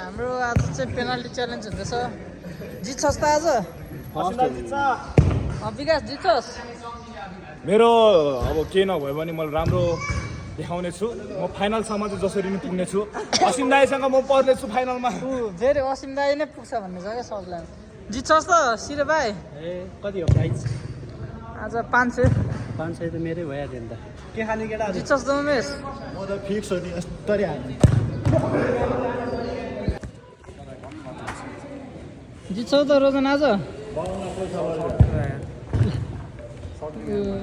हाम्रो आज चाहिँ पेनाल्टी च्यालेन्ज हुँदैछ। जित्छस् त आज? विकास जित्छस्? मेरो अब के नभए पनि मैले राम्रो देखाउने छु। म फाइनलसम्म चाहिँ जसरी पनि पुग्ने छु। असिम दाइसँग म पर्ने छु फाइनलमा। फेरि असिम दाइ नै पुग्छ भन्ने छ क्या सबलाई। जित्छस् त सिरे भाइ? कति हो प्राइस? आज 500 500 त मेरै भइहाल्यो नि त। के खाने केटा? जित्छस् त उमेश? म त फिक्स हो नि यस्तरी हाल्ने। जित्छौ त रोजन आज?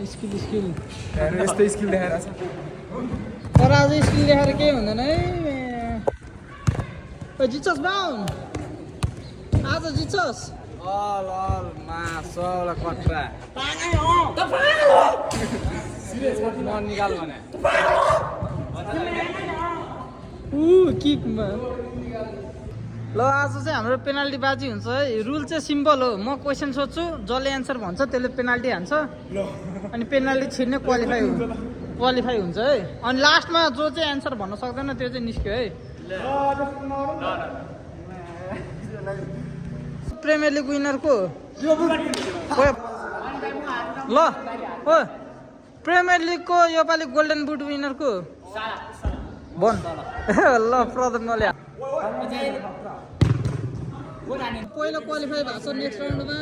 स्किल यस्तै स्किल देखाएर छ। तर आज स्किल देखाएर केही हुँदैन है। जित्छस् बाहुन? आज जित्छस्? किकमा ल आज चाहिँ हाम्रो पेनाल्टी बाजी हुन्छ है। रुल चाहिँ सिम्पल हो। म क्वेसन सोध्छु, जसले एन्सर भन्छ त्यसले पेनाल्टी हान्छ अनि पेनाल्टी छिर्ने क्वालिफाई हुन्छ है। अनि लास्टमा जो चाहिँ एन्सर भन्न सक्दैन त्यो चाहिँ निस्क्यो है। प्रिमियर लिग विनर को? ल हो प्रिमियर लिगको योपालि गोल्डन बुट विनर को? भन ल प्रदम नले पहिलो क्वालिफाई भएको छ नेक्स्ट राउन्डमा।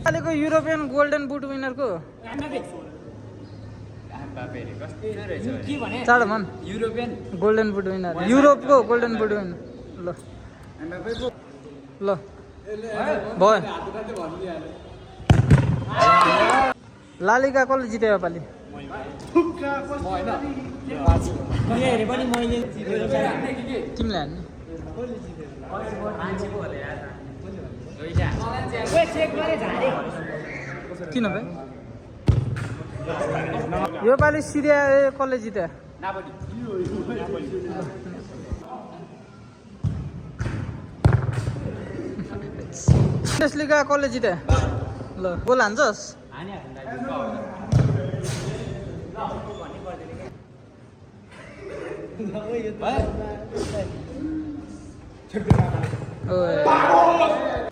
अहिलेको युरोपियन गोल्डन बुट विनर को? चाँडो भन। युरोपियन गोल्डन बुट विनर युरोपको गोल्डन बुट विनर। ल ल भयो। लालिगा कसले जित्यो योपालि? तिमीले हान्ने किन भाइ? योपालि सिरिया कसले जित्यो? बुन्डेसलिगा कसले जित्यो? ल गोल हान्छस्?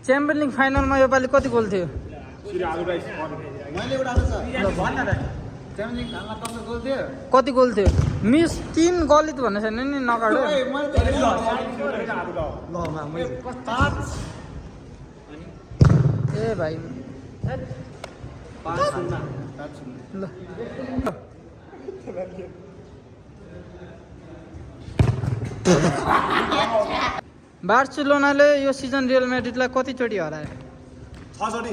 च्याम्पियन लिग फाइनलमा योपालि कति गोल थियो? कति गोल थियो? मिस 3 गलित भन्ने छैन नि नकाडो। ए भाइ ल बार्सिलोनाले यो सिजन रियल म्याड्रिडलाई कतिचोटि हरायो? 6 चोटि।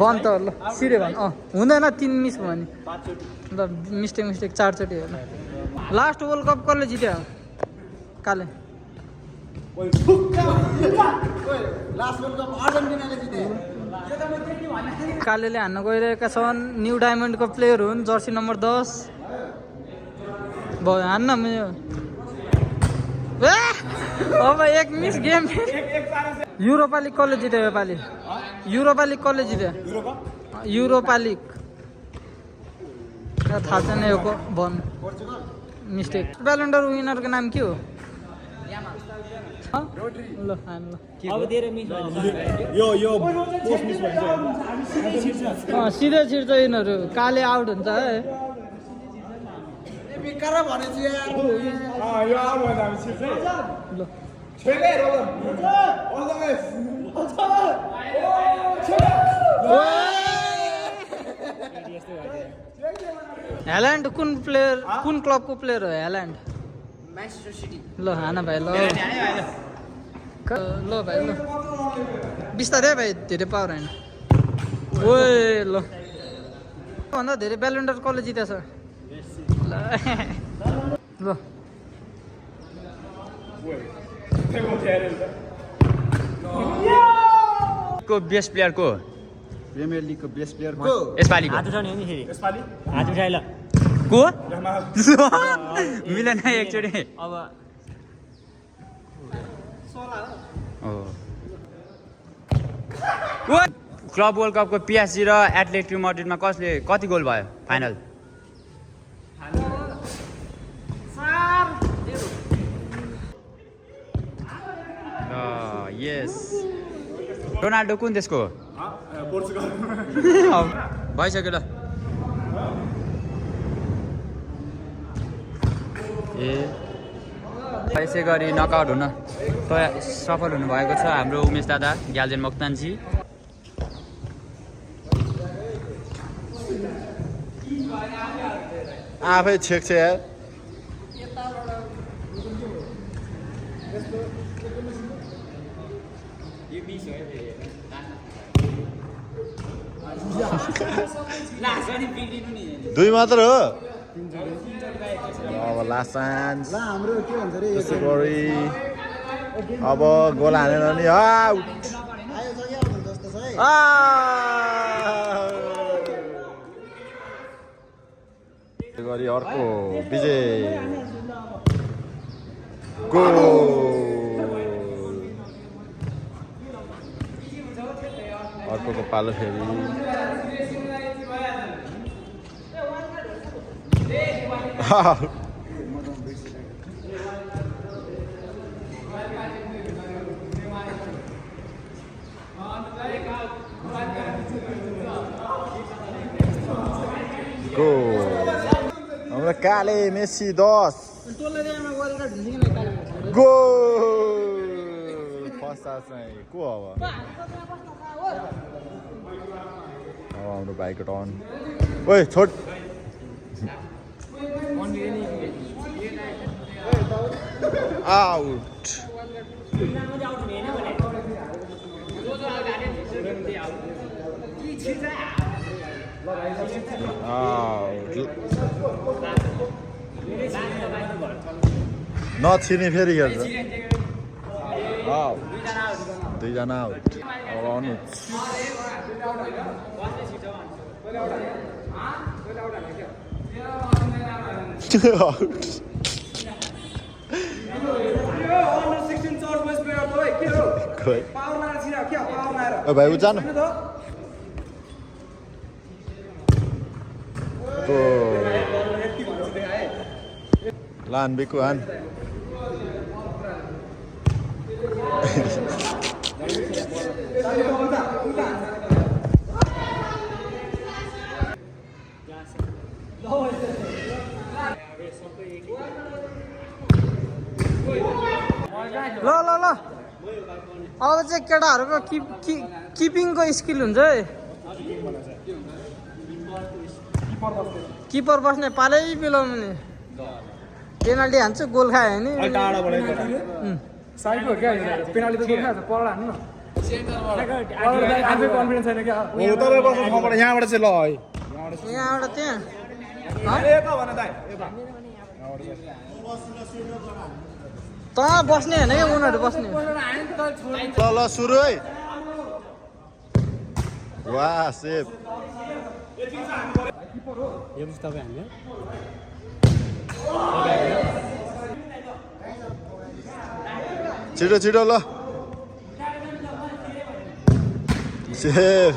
भन त ल सिरे भन। हुँदैन 3 मिस भयो नि। ल मिस्टेक 4 चोटि हो। लास्ट वर्ल्ड कप कसले जित्यो? काले। कालेले हान्न गइरहेका छन्। न्यू डायमन्डको प्लेयर हुन्, जर्सी नम्बर 10 भयो। हान्न अब 1 मिस गेम। युरोपा लिग कसले जित्यो योपालि? युरोपा लिग कसले जित्यो? युरोपा लिग थाहा छैन यो भन। मिस्टेक। ब्यालेन्डर विनरको नाम के हो? ल सिधै छिर्छ यिनीहरू। काले आउट हुन्छ है। ह्याल्यान्ड कुन प्लेयर, कुन क्लबको प्लेयर हो ह्याल्यान्ड? Manchester city. ल हान भाइ ल ल भाइ ल बिस्तारै भाइ, धेरै पावर होइन। ओए ल भन्दा धेरै ब्यालेन्डर कसले जितेछ? ल को बेस्ट प्लेयर को? प्रिमियर लिगको बेस्ट प्लेयर को? यसपालिको हात उठाउने हो नि फेरि। यसपालि हात उठाए ल। को? मिलेन एकचोटि। अब क्लब वर्ल्ड कपको पिएसजी र एथलेटिक मैड्रिडमा कसले कति गोल भयो फाइनल? यस रोनाल्डो कुन देशको हो पोर्चुगल भइसक्यो ल ए यसै गरी नकआउट हुन सफल हुनुभएको छ हाम्रो उमेश दादा ग्याल्जेन मोक्तानजी आफै छेक्छ यार दुई मात्र हो अब लास्ट चान्स हाम्रो के भन्छ रे त्यसै गरी अब गोल हानेर नि आउट आयो सके आउट जस्तो छ है त्यसै गरी अर्को विजय गोल अर्को पालो फेरि गोल हाम्रो काले मेसी 10 गोल फर्स्ट हाफ चाहिँ को अब हाम्रो भाइको टर्न ओइ छोड आउट नछिने फेरि खेल्छ दुईजना आउट अब आउनु भाइ उ जानु लान बिकु हान ल ल ल अब चाहिँ केटाहरूको किपिङको स्किल हुन्छ है किपर बस्ने पालै पिलाउने पेनाल्टी हान्छ गोल खायो भने साइड हो क्या पेनाल्टी त गोल खान्छ पर हान्नु न आफै कन्फिडेन्स छैन क्या हो तर बस्नु ठाउँबाट यहाँबाट चाहिँ ल है यहाँबाट त्यहाँ त बस्ने होइन क्या उनीहरू बस्ने ल सुरु है वाह सेभ यो चाहिँ तपाईँ हामीले छिटो छिटो ल सेभ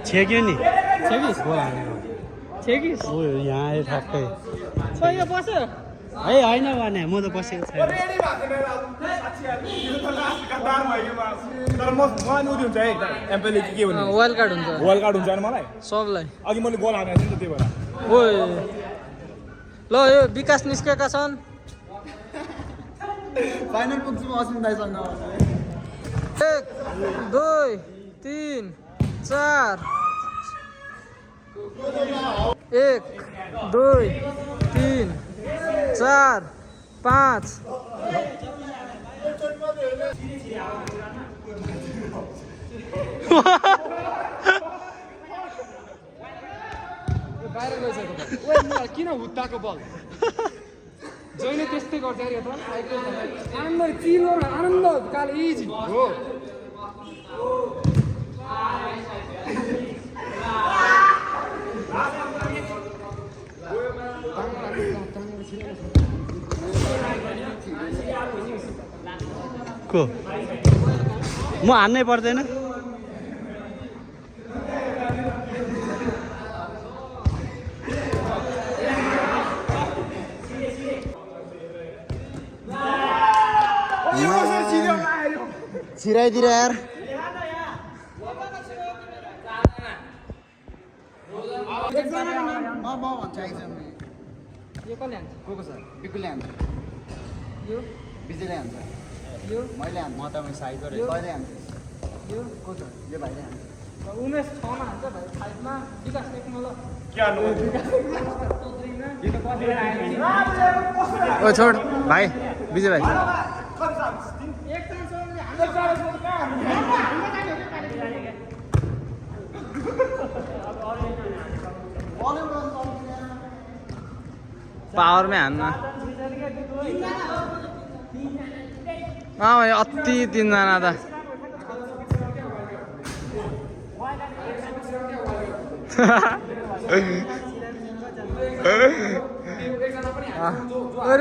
छेक्यो नि छेकिस गोल हानेको छेकिस ओ यहाँ आयो ठ्याक्कै यो बस्यो है होइन भने म त बसेको छैन तर म हुन्छ है एमपीले के भन्नु वाइल्ड कार्ड हुन्छ वाइल्ड कार्ड हुन्छ नि मलाई सबलाई अघि मैले गोल हानेको थिएँ नि त त्यही भएर ओ ल यो विकास निस्केका छन् फाइनल पुग्छु म असिम दाइसँग 1 2 3 4 1 2 3 4 5 किन हुत्ताको बल जहिले त्यस्तै गर्छ अरे त आनन्द चिल गर्न आनन्द काल इजी हो को म हान्नै पर्दैन छिराइदिएर यार यो कसले हान्छ बिकुले हान्छ यो बिजुले हान्छ यो मैले हान्छ म तपाईँ साइड गरेँ कहिले हान्छ यो को छ यो भाइले हान्छ उमेश 6 मा हान्छ भाइ 5 मा विकास 1 मा ल ओ छोड भाइ विजय भाइ पावरमै हान्न भाइ अति 3 जना त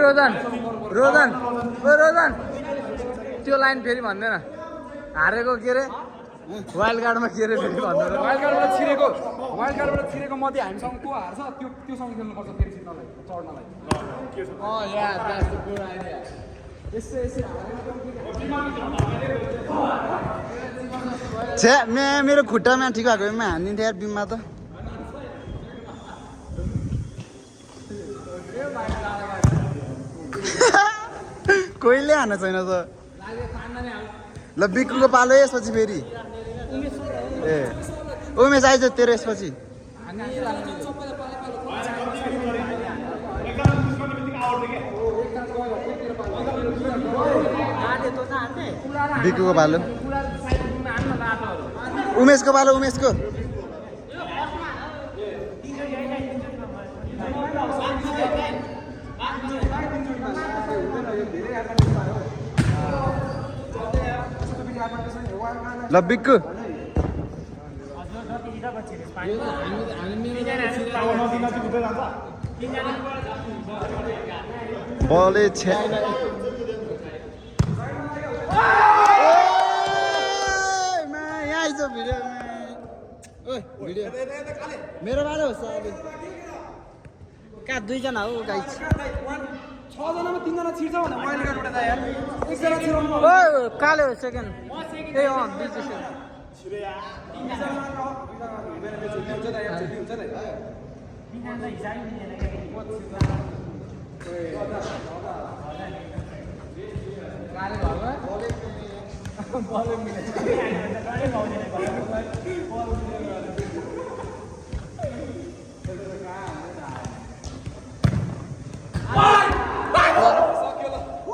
रोदन रोदन ओ रोदन त्यो लाइन फेरि भन्दैन हारेको के अरे वाइल्ड कार्डमा के अरे फेरि भन्दैन वाइल्ड कार्डबाट छिरेको मध्ये हामीसँग को हार्छ त्योसँग खेल्नुपर्छ फेरि जित्नलाई चढ्नलाई छे मेरो खुट्टामा ठिक भएको भए हानिदिन्थ्यो यार बिममा त कोहीले हान्न छैन त ल बिक्कुको पालो यसपछि फेरि ए उमेश आइज तेरो यसपछि बिक्कुको पालो उमेशको पालो उमेशको ल बिक्कु बलै छे यहाँ आइज भिडियो मेरो बारे हो सर कहाँ 2 जना हो गाइस 6 जनामा 3 जना छिर्छ भने वाइल्ड कार्डबाट त यार एकजना छिराउनु ओ काले हो सेकेन्ड ए अँ बिजी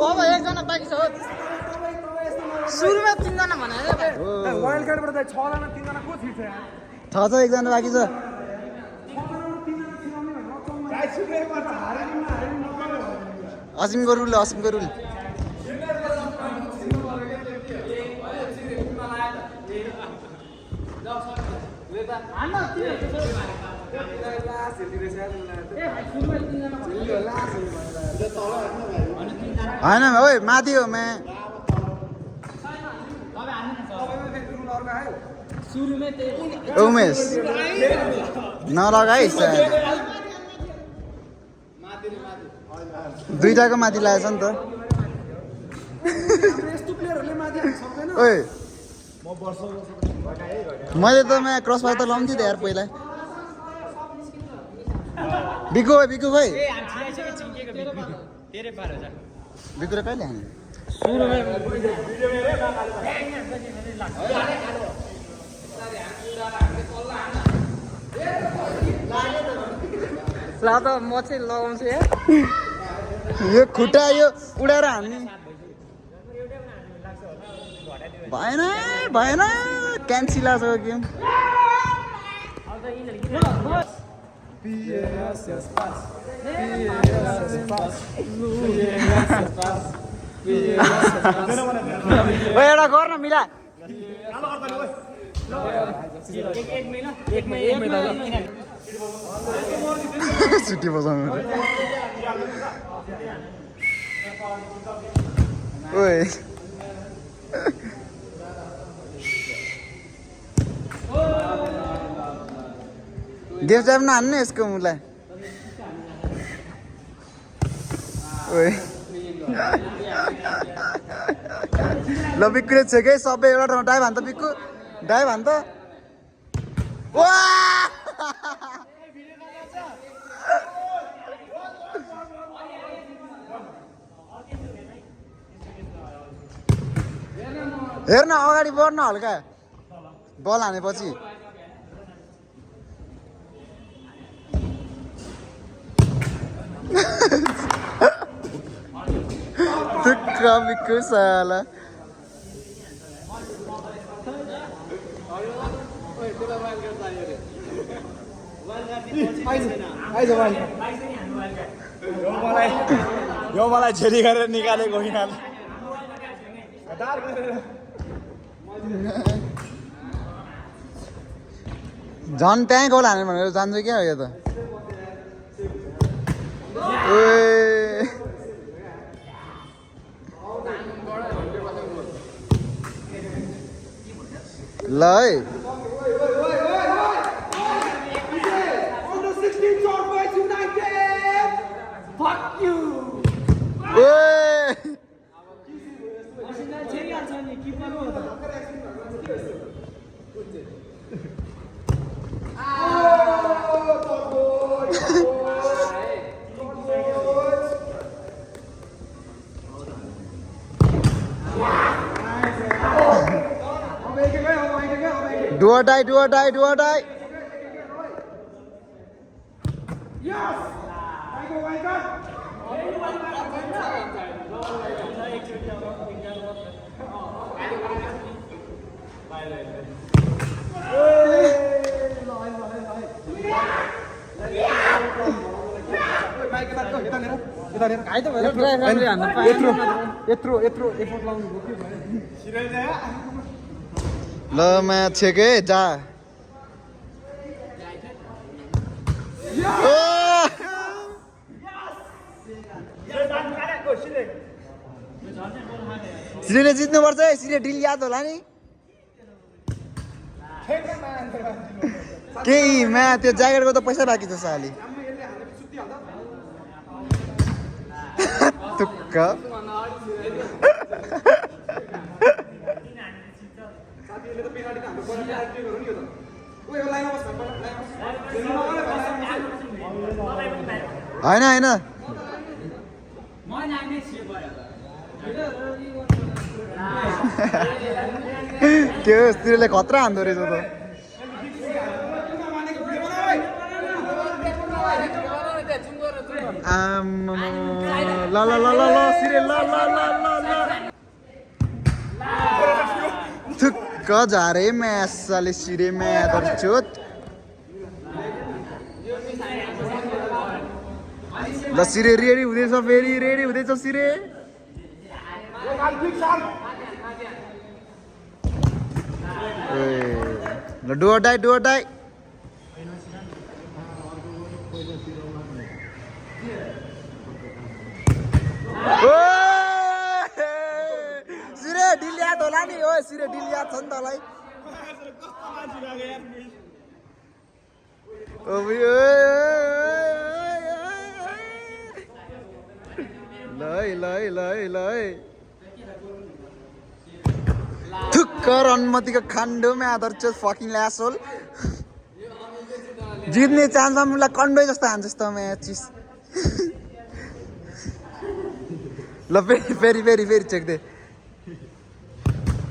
अब एकजना बाँकी छ सुरुमा 3 जना भने वाइल्ड कार्डबाट त 6 जना 3 जना को छिर्छ यार छ एकजना बाँकी छ असिमको रुल होइन ओइ माथि हो मैं उमेश नलगाइस् दुईटाको माथि लागेछ नि त ओइ मैले त क्रस फायर त लाउँथेँ त यार पहिला बिकु खोइ बिकु र कहिले हाने ल त म चाहिँ लगाउँछु यार यो खुट्टा यो उडाएर हान्ने भएन क्यान्सिल आएको गेम एउटा गर न मिला छुट्टी बजाउनु ओए देव जाब नहान्ने यसको मुला ओए ल बिक्कुले छ कि सबै एउटा ठाउँ डाइ भन्छ बिक्कु डाइ भन्छ वा हेर्न अगाडि बढ्न हल्का बल हानेपछि तुक्क बिक्कु साला यो मलाई छेरी गरेर निकालेको यिनीहरूले झन् त्यहीँ गोल हाने भनेर जान्छु क्या यो त ल है Do or die, do or die, do or die. यत्रो एफोर्ट लाउनु भयो ल म्याच छ के जा सिरेले जित्नुपर्छ है सिरे डिल याद होला नि केही म्या त्यो ज्याकेटको त पैसा बाँकी छ साली तुक्क होइन होइन के हो तिमीले खतरा हान्दो रहेछ त ल ल ल ल ल सिरे ल ल ल ल ल थुक्क झारे म्यासाले सिरे म्यादर चोट ल सिरे रेडी हुँदैछ फेरि रेडी हुँदैछ सिरे ल डुअर डाइ सिरे ढिल याद होला नि ओ सिरे ढिल याद छ नि तँलाई ल थुक्क रनमतीको खान्डोमा आदर चाहिँ फकिङ ल्यासोल जित्ने चान्स मलाई कन्डो जस्तो हान्छस् त म्याच ल फेरि चेक्दै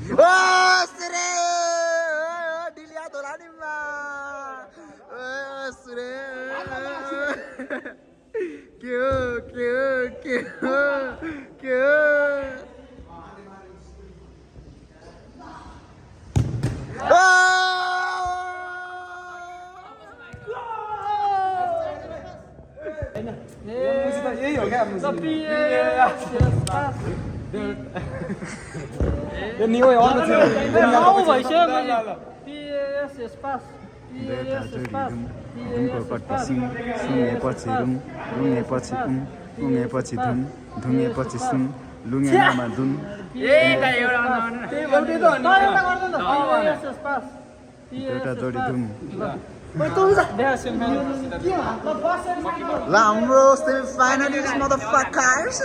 ओ सुरे ढिल याद होला नि सुरे के हो यही हो क्या हाम्रो यो न्यू हो भइसक्यो पिएस स्पास पिएस स्पास पट्टि सुन सुँगेपछि रुङ रुँगेपछि उङेपछि धुन धुङेपछि सुन लुङेमा धुन एउटा जोडी धुन ल हाम्रो सेमी फाइनलिस्ट मदरफकर्स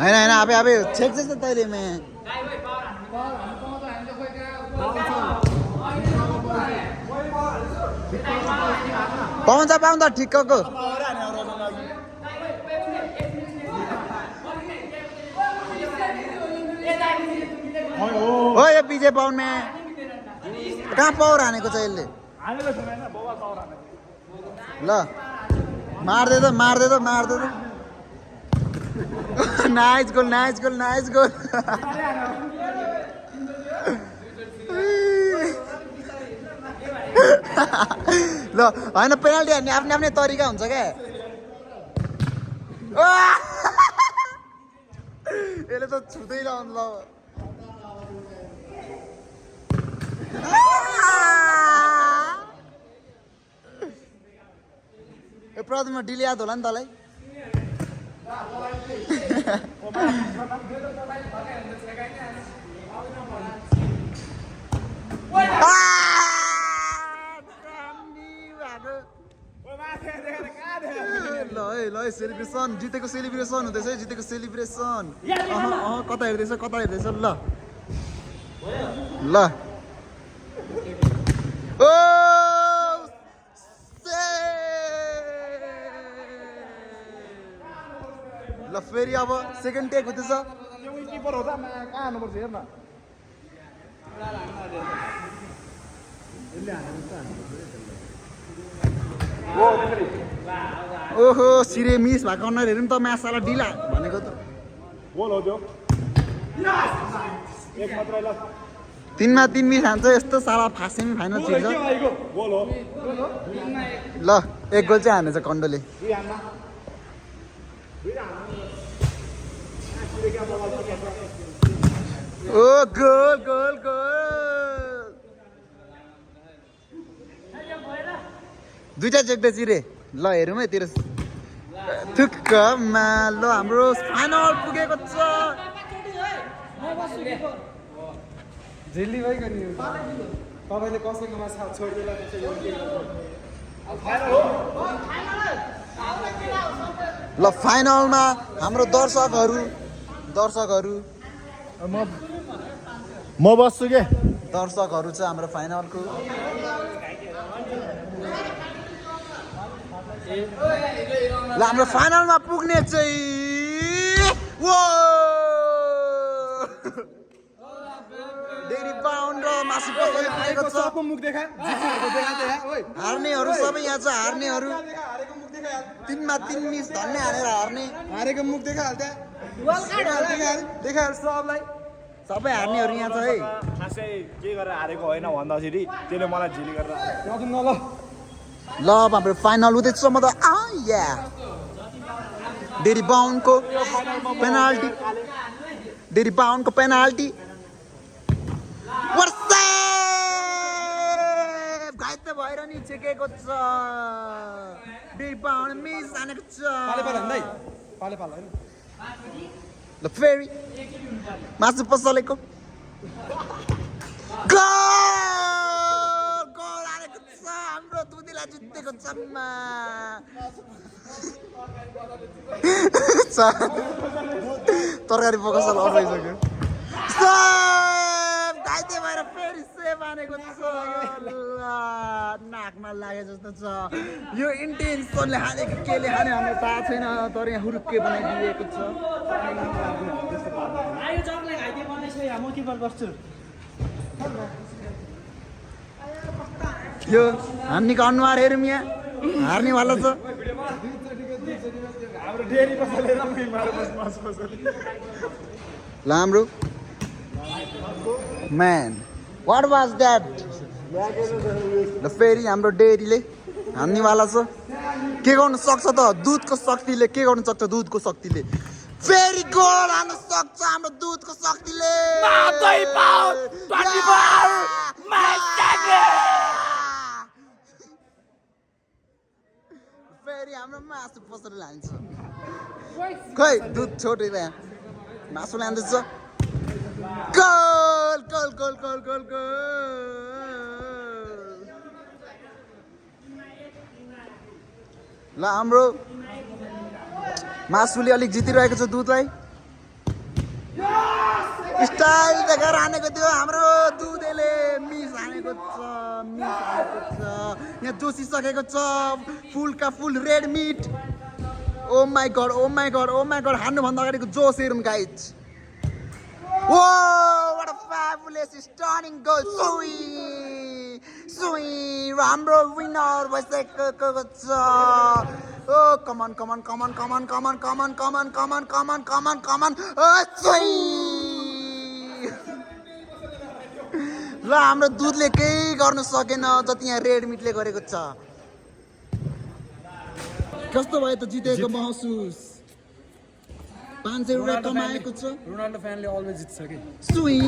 होइन होइन अब छेक चाहिँ तैँले मे पाउँछ ठिक्कको हो यो पिजे पाउन्मे कहाँ पावर हानेको छ यसले ल मार्दै त नाइस गोल ल होइन पेनाल्टी हान्ने आफ्नै तरिका हुन्छ क्या यसले त छुँदै लाउनु ल ए प्रथममा डिले याद होला नि तँलाई ल सेलिब्रेसन जितेको सेलिब्रेसन हुँदैछ है जितेको सेलिब्रेसन कता हेर्दैछ ल ओ ल फेरि अब सेकेन्ड टेक हुँदैछ किपर हो त कहाँ हान्नुपर्छ हेर्न ओहो सिरे मिस भएको अनुहारहरू पनि त म्याचलाई ढिला भनेको त गोल हो त्यो एक मात्र ल 3मा 3 मिस हान्छ यस्तो साला फास्ट सेमी फाइनल छिर्छ गोल हो ल एक गोल चाहिँ हानेछ कन्डोले ओ गोल दुईटा चेक्दै चिरे ल हेरौँ है तेरो थुक्कमा ल हाम्रो फाइनल पुगेको छ झिल्ली भइगयो नि तपाईँले कसैकोमा छोडिदिएला ल फाइनलमा हाम्रो दर्शकहरू म बस्छु के दर्शकहरू चाहिँ हाम्रो फाइनलको ल हाम्रो फाइनलमा पुग्ने चाहिँ वो डेरी बाउन्ड र मासु पसले पुगेको छ मुख देखा हार्नेहरू सबै यहाँ छ हार्नेहरू 3मा 3 मिस धन्ने हानेर हारेको मुख देखाहाल्छ सबलाई सबै हार्नेहरू यहाँ छ है खासै के गरेर हारेको होइन भन्दाखेरि त्यसले मलाई झिली गरेर ल अब हाम्रो फाइनल हुँदैछ म त डेरी बाउन्डको पेनाल्टी घाइते भएर नि छेकेको छ डेरी बाउन्ड मिस हानेको छ ल फेरि मासु पसलेको गोल हानेको छ हाम्रो दुधीलाई जितेको छ तरकारी पकासल अफाइसक्यो घाइते भएर फेरि सेभ हानेको छ नाकमा लागे जस्तो छ यो इन्टेन्सनले हानेको केले हाने हामीलाई थाहा छैन तर यहाँ हुरुक्के बनाइदिएको छ यो हान्नेको अनुहार हेरौँ यहाँ हार्नेवाला छ ल हाम्रो म्यान वाट वाज द्याट ल फेरि हाम्रो डेरीले हान्नेवाला छ के गर्नु सक्छ त दुधको शक्तिले के गर्नु सक्छ दुधको शक्तिले फेरि गोल हान्नु सक्छ हाम्रो दुधको शक्तिले फेरि हाम्रो मासु पसरी लान्छ खै दुध छोडेर मासु लाँदैछ goal goal goal goal goal goal ल हाम्रो मासुले अलिक जितिरहेको छ दुधलाई स्टाइल देखाएर हानेको थियो हाम्रो दुधले मिस हानेको छ यहाँ जोसिसकेको छ फुलका full red meat oh my god हान्नुभन्दा अगाडिको जोस हेरौँ guys Whoa, what a fabulous, stunning goal. Sui, राम्रो winner भइसकेको छ Oh, come on. Sui! ल हाम्रो दुधले केही गर्न सकेन जति यहाँ रेड मिटले गरेको छ कस्तो भयो त जितेको महसुस 500 रुपियाँ कमाएको छ रोनाल्डो फ्यानले अलवेज जित्छ कि सुई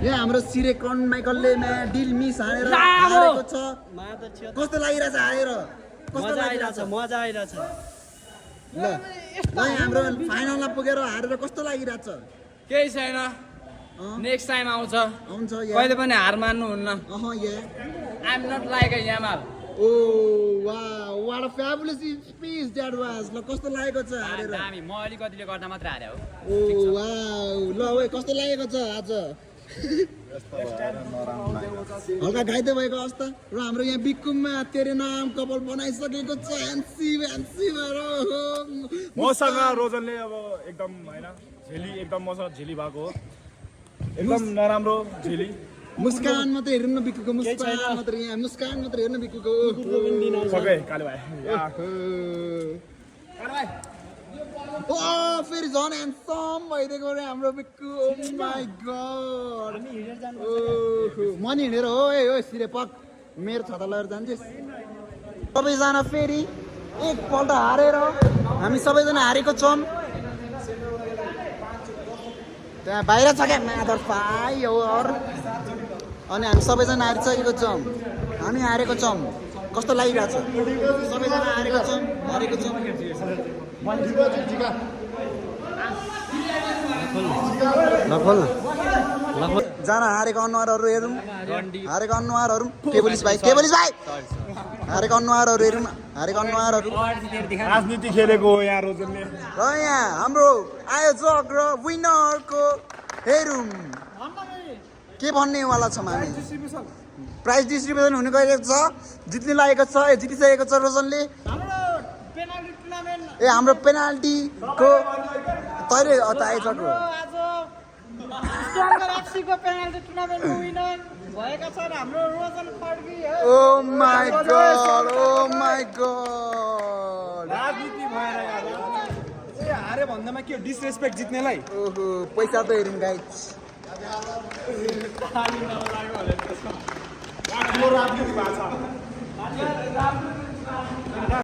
यहाँ हाम्रो सिरेकन माइकलले डिल मिस हानेर हारेको छ कस्तो लागिरहेछ हारेर कस्तो लागिरहेछ मजा आइरहेछ ल हाम्रो फाइनलमा पुगेर हारेर कस्तो लागिरहेछ केही छैन नेक्स्ट टाइम आउँछ कहिले पनि हार मान्नुहुन्न I am not like a Yamal oh wow what a fabulous speech that was ल कस्तो लागेको छ हारेर हामी म अलिकतिले गर्दा मात्र हारे हो ओ वाउ ल ओए कस्तो लागेको छ आज हल्का घाइते भएको अवस्था र हाम्रो यहाँ बिक्कुममा तेरे नाम कपाल बनाइसकेको छ ह्यान्सी भएर मसँग रोजनले अब एकदम होइन झेली एकदम मसँग झेली भएको हो एकदम नराम्रो झेली मुस्कान मात्रै हेर्नु न बिक्कुको मुस्कान मात्रै हेर्नु बिक्कुको सके काले भाइ ओ फेरि झन् ह्यान्डसम भइदिएको रे हाम्रो बिक्कु ओ माई गॉड मनी हिँडेर हो ए सिरे पक मेरो छाता लगेर जान्छस् सबैजना फेरि एकपल्ट हारेर हामी सबैजना हारेको छौँ त्यहाँ बाहिर छ क्या मादर फाइ हो अनि हामी सबैजना हारिसकेको छौँ हामी हारेको छौँ कस्तो लागिरहेछ सबैजना हारेको छौँ जाना हारेको अनुहारहरू हेरौँ केबुलिस भाइ हारेको अनुहारहरू हेरौँ राजनीति खेलेको हो यहाँ रोजनले र यहाँ हाम्रो आयोजक र विनरको हेरौँ के भन्नेवाला छौँ हामी प्राइज डिस्ट्रिब्युसन हुने गइरहेको छ जित्ने लागेको छ जितिसकेको छ रोजनले हाम्रो पेनाल्टीको तैले आयोजकको ओ माई गॉड राजनीति भएर हारे भन्दामा के डिसरेस्पेक्ट जित्नेलाई ओहो पैसा त हेरौँ गाइज राजनीति भएको छ